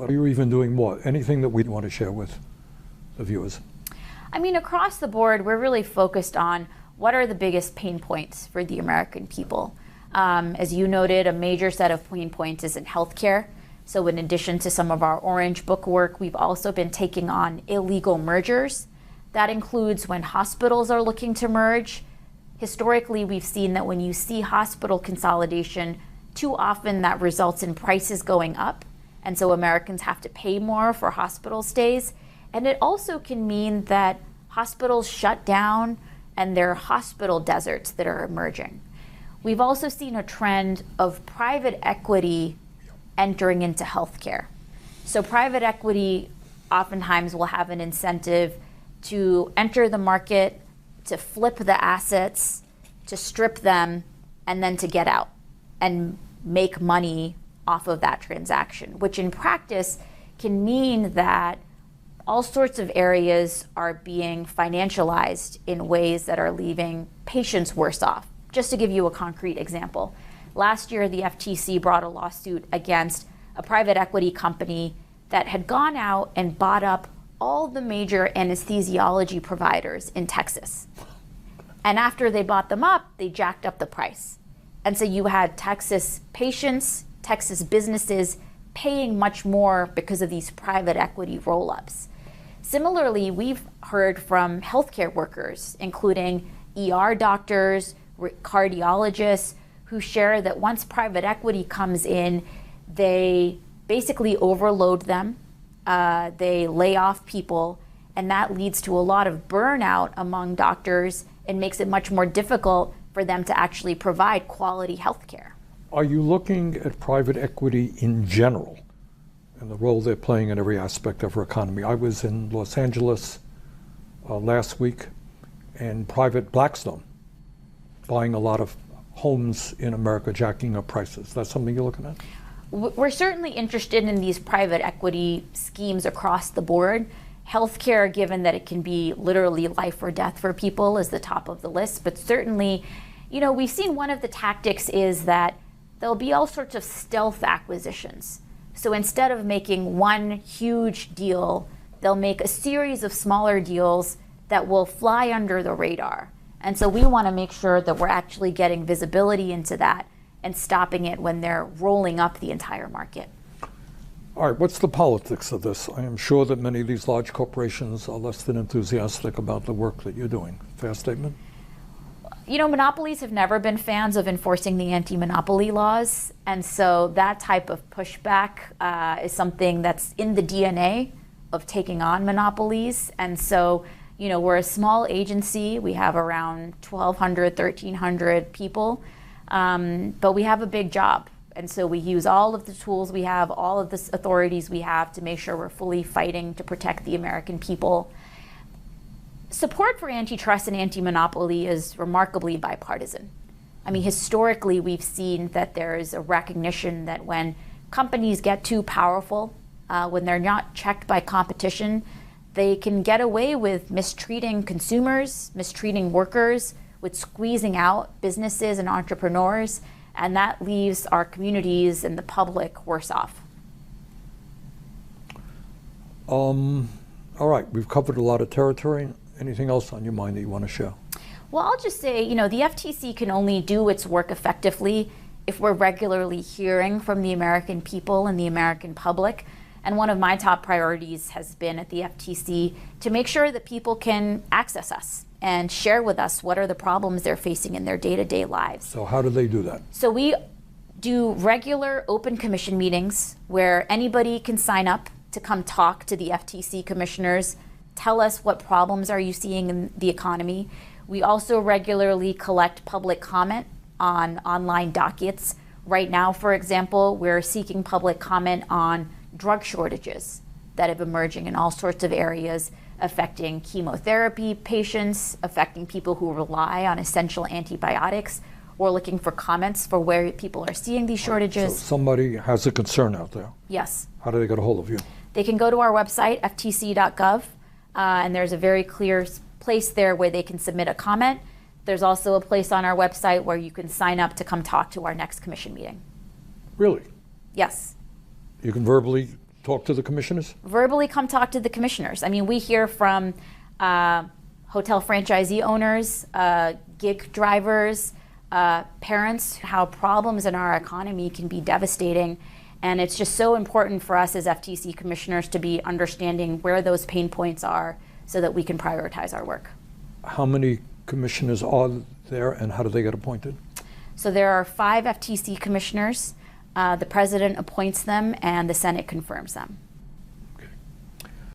Are you even doing more? Anything that we'd want to share with the viewers? I mean, across the board, we're really focused on what are the biggest pain points for the American people. As you noted, a major set of pain points is in healthcare. So in addition to some of our Orange Book work, we've also been taking on illegal mergers. That includes when hospitals are looking to merge. Historically, we've seen that when you see hospital consolidation, too often that results in prices going up. And so Americans have to pay more for hospital stays. And it also can mean that hospitals shut down and there are hospital deserts that are emerging. We've also seen a trend of private equity entering into healthcare. So private equity oftentimes will have an incentive to enter the market, to flip the assets, to strip them, and then to get out and make money off of that transaction, which in practice can mean that all sorts of areas are being financialized in ways that are leaving patients worse off. Just to give you a concrete example, last year the FTC brought a lawsuit against a private equity company that had gone out and bought up all the major anesthesiology providers in Texas. And after they bought them up, they jacked up the price. And so you had Texas patients, Texas businesses paying much more because of these private equity roll-ups. Similarly, we've heard from healthcare workers, including ER doctors, cardiologists, who share that once private equity comes in, they basically overload them, they lay off people, and that leads to a lot of burnout among doctors and makes it much more difficult for them to actually provide quality health care. Are you looking at private equity in general and the role they're playing in every aspect of our economy? I was in Los Angeles last week, and private Blackstone buying a lot of homes in America, jacking up prices. That's something you're looking at? We're certainly interested in these private equity schemes across the board. Healthcare, given that it can be literally life or death for people, is the top of the list. But certainly, you know, we've seen one of the tactics is that there'll be all sorts of stealth acquisitions. So instead of making one huge deal, they'll make a series of smaller deals that will fly under the radar. And so we want to make sure that we're actually getting visibility into that and stopping it when they're rolling up the entire market. All right, what's the politics of this? I am sure that many of these large corporations are less than enthusiastic about the work that you're doing. Fair statement? You know, monopolies have never been fans of enforcing the anti-monopoly laws. And so that type of pushback is something that's in the DNA of taking on monopolies. And so, you know, we're a small agency. We have around 1,200, 1,300 people. But we have a big job. And so we use all of the tools we have, all of the authorities we have to make sure we're fully fighting to protect the American people. Support for antitrust and anti-monopoly is remarkably bipartisan. I mean, historically, we've seen that there is a recognition that when companies get too powerful, when they're not checked by competition, they can get away with mistreating consumers, mistreating workers, with squeezing out businesses and entrepreneurs, and that leaves our communities and the public worse off. All right, we've covered a lot of territory. Anything else on your mind that you want to share? Well, I'll just say, you know, the FTC can only do its work effectively if we're regularly hearing from the American people and the American public. And one of my top priorities has been at the FTC to make sure that people can access us and share with us what are the problems they're facing in their day-to-day lives. So how do they do that? So we do regular open commission meetings where anybody can sign up to come talk to the FTC commissioners, tell us what problems are you seeing in the economy. We also regularly collect public comment on online dockets. Right now, for example, we're seeking public comment on drug shortages that have emerging in all sorts of areas, affecting chemotherapy patients, affecting people who rely on essential antibiotics. We're looking for comments for where people are seeing these shortages. So somebody has a concern out there. Yes. How do they get a hold of you? They can go to our website, ftc.gov, and there's a very clear place there where they can submit a comment. There's also a place on our website where you can sign up to come talk to our next commission meeting. Really? Yes. You can verbally talk to the commissioners? Verbally come talk to the commissioners. I mean, we hear from hotel franchisee owners, gig drivers, parents, how problems in our economy can be devastating. And it's just so important for us as FTC commissioners to be understanding where those pain points are so that we can prioritize our work. How many commissioners are there and how do they get appointed? So there are 5 FTC commissioners. The president appoints them and the Senate confirms them.